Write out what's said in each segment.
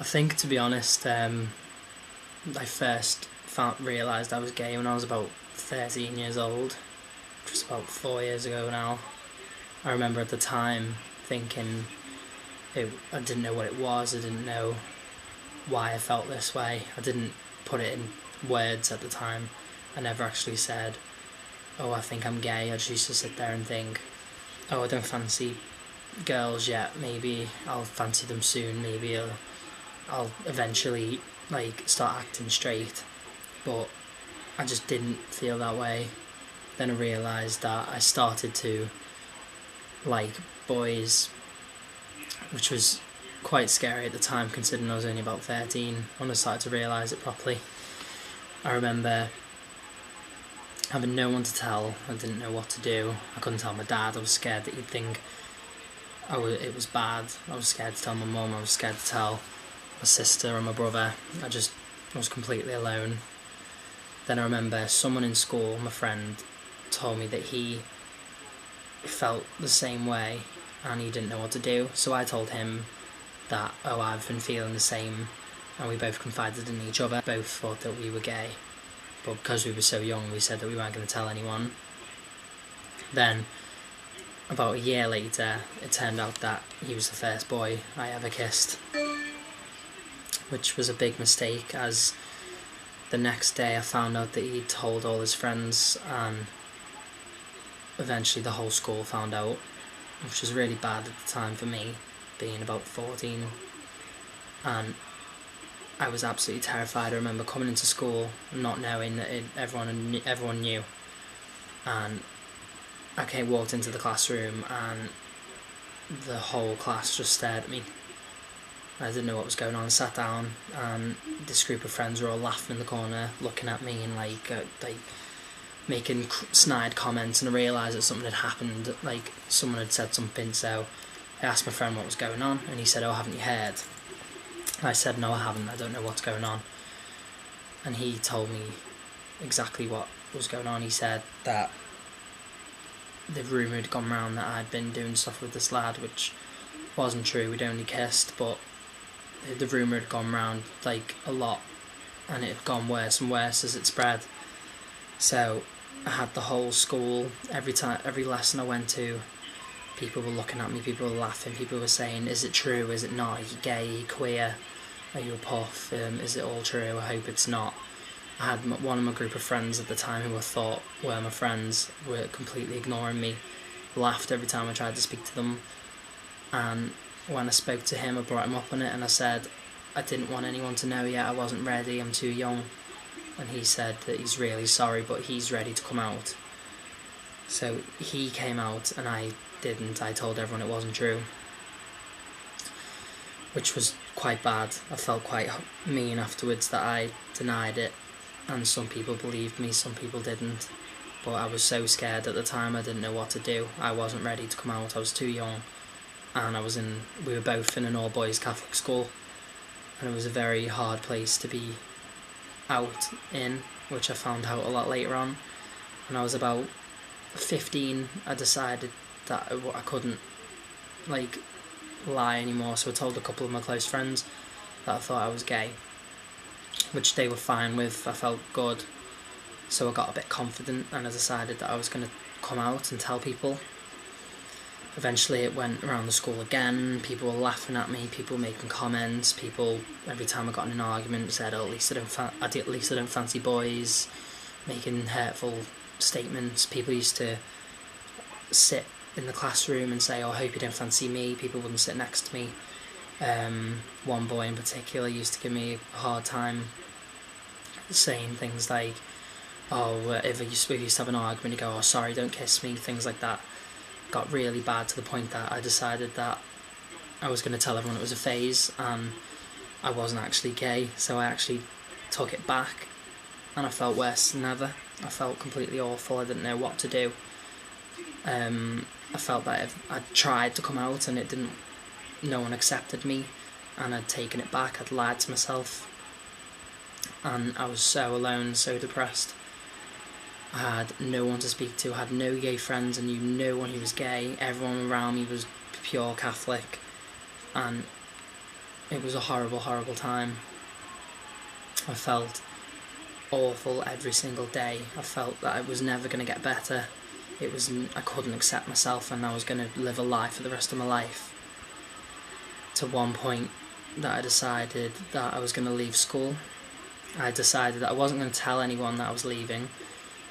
I think, to be honest, I first realised I was gay when I was about 13 years old, which was about 4 years ago now. I remember at the time thinking I didn't know what it was, I didn't know why I felt this way, I didn't put it in words at the time. I never actually said, oh, I think I'm gay. I just used to sit there and think, oh, I don't fancy girls yet, maybe I'll fancy them soon, maybe I'll eventually start acting straight, but I just didn't feel that way. Then I realised that I started to like boys, which was quite scary at the time considering I was only about 13 when I started to realise it properly. I remember having no one to tell, I didn't know what to do, I couldn't tell my dad, I was scared that he'd think it was bad, I was scared to tell my mum, I was scared to tell my sister and my brother, I was completely alone. Then I remember someone in school, my friend, told me that he felt the same way and he didn't know what to do, so I told him that, oh, I've been feeling the same, and we both confided in each other. Both thought that we were gay, but because we were so young we said that we weren't going to tell anyone. Then about a year later it turned out that he was the first boy I ever kissed, which was a big mistake, as the next day I found out that he'd told all his friends, and eventually the whole school found out, which was really bad at the time for me, being about 14, and I was absolutely terrified. I remember coming into school not knowing that everyone knew, and I walked into the classroom and the whole class just stared at me. I didn't know what was going on. I sat down and this group of friends were all laughing in the corner, looking at me and making snide comments, and I realised that something had happened, like someone had said something. So I asked my friend what was going on, and he said, oh, haven't you heard? I said, no, I haven't, I don't know what's going on. And he told me exactly what was going on. He said that the rumour had gone round that I'd been doing stuff with this lad, which wasn't true, we'd only kissed, but the rumour had gone round a lot, and it had gone worse and worse as it spread. So I had the whole school, every lesson I went to, people were looking at me, people were laughing, people were saying, is it true, is it not, are you gay, are you queer, are you a puff, is it all true, I hope it's not. I had one of my group of friends at the time who I thought were my friends were completely ignoring me, laughed every time I tried to speak to them, and when I spoke to him I brought him up on it and I said I didn't want anyone to know yet, I wasn't ready, I'm too young, and he said that he's really sorry but he's ready to come out. So he came out and I didn't. I told everyone it wasn't true, which was quite bad. I felt quite mean afterwards that I denied it, and some people believed me, some people didn't, but I was so scared at the time I didn't know what to do. I wasn't ready to come out, I was too young, and we were both in an all boys Catholic school, and it was a very hard place to be out in, which I found out a lot later on. When I was about 15 I decided that I couldn't lie anymore, so I told a couple of my close friends that I thought I was gay, which they were fine with. I felt good, so I got a bit confident and I decided that I was going to come out and tell people. Eventually it went around the school again, people were laughing at me, people making comments, people every time I got in an argument said, oh, at least I don't fancy boys, making hurtful statements. People used to sit in the classroom and say, oh, I hope you don't fancy me. People wouldn't sit next to me. One boy in particular used to give me a hard time, saying things like, oh, if we used to have an argument, he'd go, oh, sorry, don't kiss me, things like that. Got really bad to the point that I decided that I was going to tell everyone it was a phase and I wasn't actually gay, so I actually took it back and I felt worse than ever. I felt completely awful, I didn't know what to do. I felt that if I'd tried to come out and no one accepted me, and I'd taken it back, I'd lied to myself, and I was so alone, so depressed. I had no one to speak to, I had no gay friends, I knew no one who was gay, everyone around me was pure Catholic, and it was a horrible, horrible time. I felt awful every single day. I felt that I was never going to get better. I couldn't accept myself, and I was going to live a lie for the rest of my life. To one point that I decided that I was going to leave school. I decided that I wasn't going to tell anyone that I was leaving,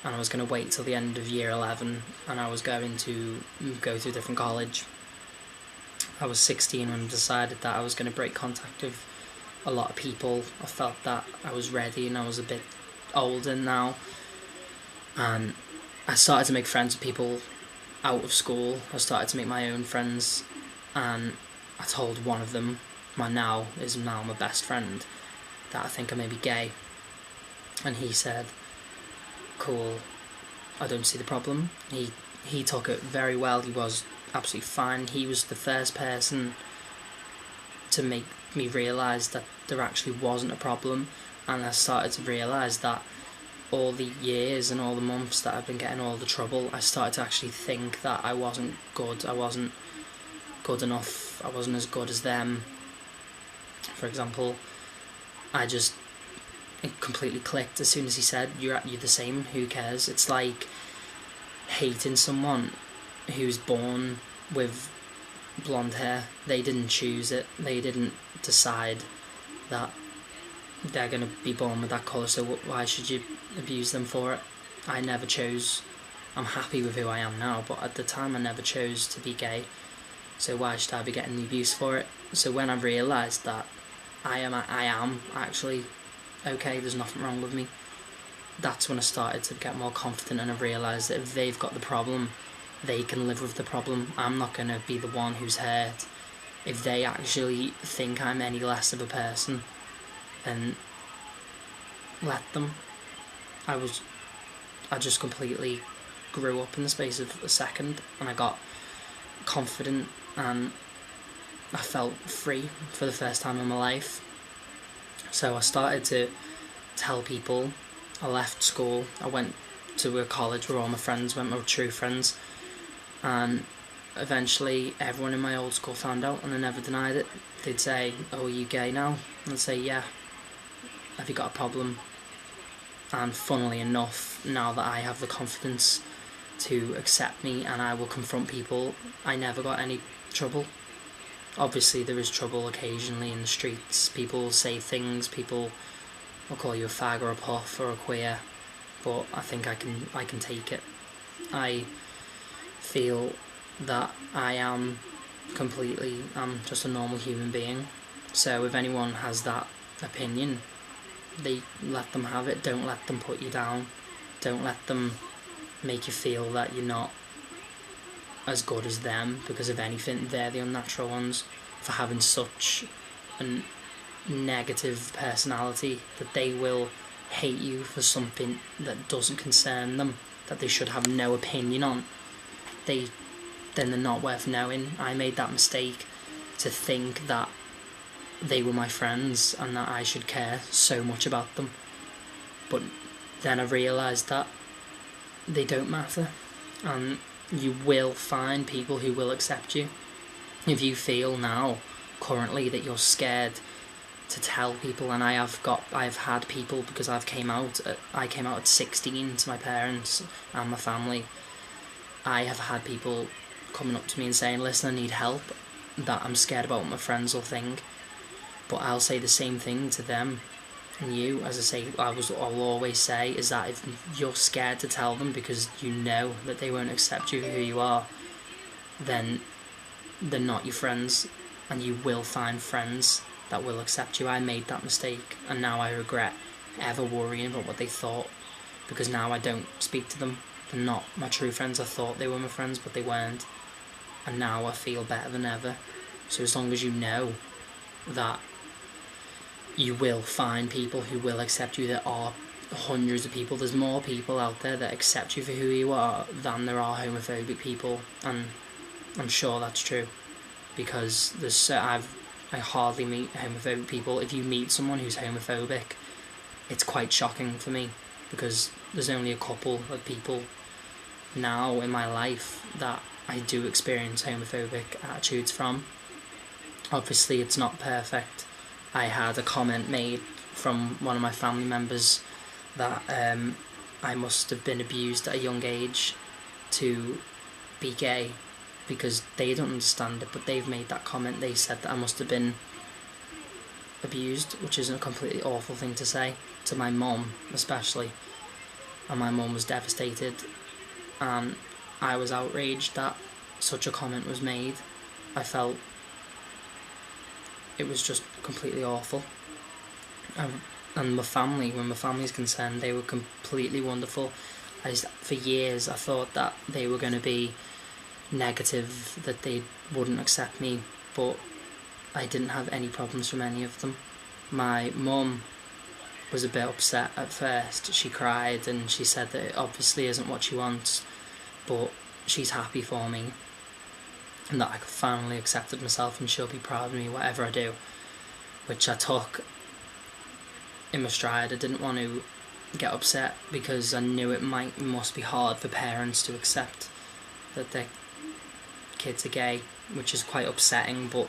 and I was going to wait till the end of year 11, and I was going to go to a different college. I was 16 when I decided that I was going to break contact with a lot of people. I felt that I was ready, and I was a bit older now, and I started to make friends with people out of school. I started to make my own friends, and I told one of them, now my best friend, that I think I may be gay, and he said, cool, I don't see the problem. He took it very well. He was absolutely fine. He was the first person to make me realise that there actually wasn't a problem, and I started to realise that all the years and all the months that I've been getting all the trouble, I started to actually think that I wasn't good. I wasn't good enough. I wasn't as good as them. For example, it completely clicked as soon as he said, you're the same, who cares? It's like hating someone who's born with blonde hair. They didn't choose it. They didn't decide that they're going to be born with that colour, so why should you abuse them for it? I never chose. I'm happy with who I am now, but at the time I never chose to be gay, so why should I be getting the abuse for it? So when I realised that I am actually okay, there's nothing wrong with me, that's when I started to get more confident, and I realised that if they've got the problem, they can live with the problem. I'm not going to be the one who's hurt. If they actually think I'm any less of a person, then let them. I just completely grew up in the space of a second, and I got confident, and I felt free for the first time in my life. So I started to tell people. I left school, I went to a college where all my friends went, my true friends, and eventually everyone in my old school found out, and I never denied it. They'd say, oh, are you gay now? And I'd say, yeah. Have you got a problem? And funnily enough, now that I have the confidence to accept me and I will confront people, I never got any trouble. Obviously there is trouble occasionally in the streets. People say things, people will call you a fag or a puff or a queer, but I think I can take it. I feel that I'm just a normal human being. So if anyone has that opinion, they let them have it. Don't let them put you down. Don't let them make you feel that you're not as good as them, because if anything, they're the unnatural ones for having such a negative personality that they will hate you for something that doesn't concern them, that they should have no opinion on. Then they're not worth knowing. I made that mistake to think that they were my friends and that I should care so much about them, but then I realised that they don't matter, and you will find people who will accept you. If you feel now currently that you're scared to tell people, and I've had people, because I came out at 16 to my parents and my family. I have had people coming up to me and saying, listen, I need help, that I'm scared about what my friends will think. But I'll say the same thing to them and you, as I say, I'll always say, is that if you're scared to tell them because you know that they won't accept you for who you are, then they're not your friends, and you will find friends that will accept you. I made that mistake, and now I regret ever worrying about what they thought, because now I don't speak to them. They're not my true friends. I thought they were my friends, but they weren't, and now I feel better than ever. So as long as you know that you will find people who will accept you, there are hundreds of people, there's more people out there that accept you for who you are than there are homophobic people, and I'm sure that's true, because I hardly meet homophobic people. If you meet someone who's homophobic, it's quite shocking for me, because there's only a couple of people now in my life that I do experience homophobic attitudes from. Obviously it's not perfect, I had a comment made from one of my family members that I must have been abused at a young age to be gay, because they don't understand it, but they've made that comment. They said that I must have been abused, which is a completely awful thing to say to my mum, especially. And my mum was devastated, and I was outraged that such a comment was made. I felt it was just completely awful. And my family, when my family's concerned, they were completely wonderful. For years I thought that they were going to be negative, that they wouldn't accept me, but I didn't have any problems from any of them. My mum was a bit upset at first. She cried and she said that it obviously isn't what she wants, but she's happy for me and that I finally accepted myself and she'll be proud of me whatever I do, which I took in my stride. I didn't want to get upset because I knew it must be hard for parents to accept that their kids are gay, which is quite upsetting, but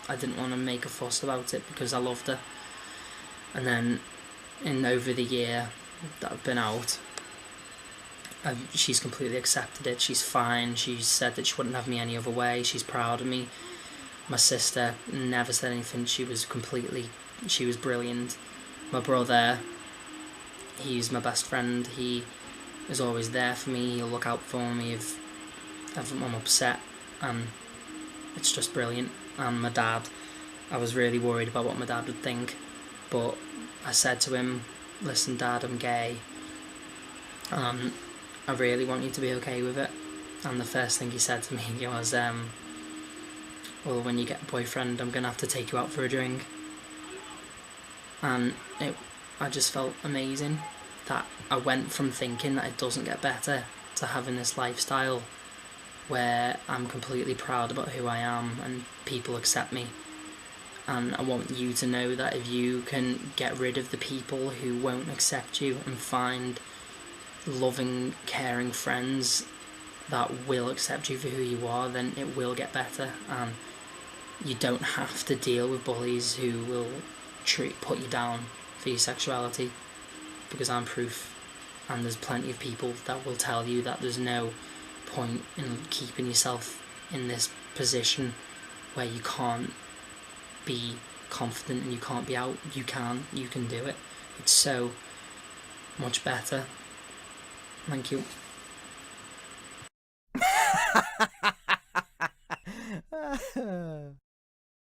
I didn't want to make a fuss about it because I loved her. And then over the year that I've been out, she's completely accepted it. She's fine. She said that she wouldn't have me any other way. She's proud of me. My sister never said anything. She was brilliant. My brother, he's my best friend. He is always there for me. He'll look out for me if I'm upset, and it's just brilliant. And my dad, I was really worried about what my dad would think, but I said to him, listen Dad, I'm gay, and I really want you to be okay with it. And the first thing he said to me was, well, when you get a boyfriend, I'm going to have to take you out for a drink. And I just felt amazing that I went from thinking that it doesn't get better to having this lifestyle where I'm completely proud about who I am and people accept me. And I want you to know that if you can get rid of the people who won't accept you and find loving, caring friends that will accept you for who you are, then it will get better. And you don't have to deal with bullies who will put you down for your sexuality, because I'm proof. And there's plenty of people that will tell you that there's no point in keeping yourself in this position where you can't be confident and you can't be out. You can do it. It's so much better. Thank you.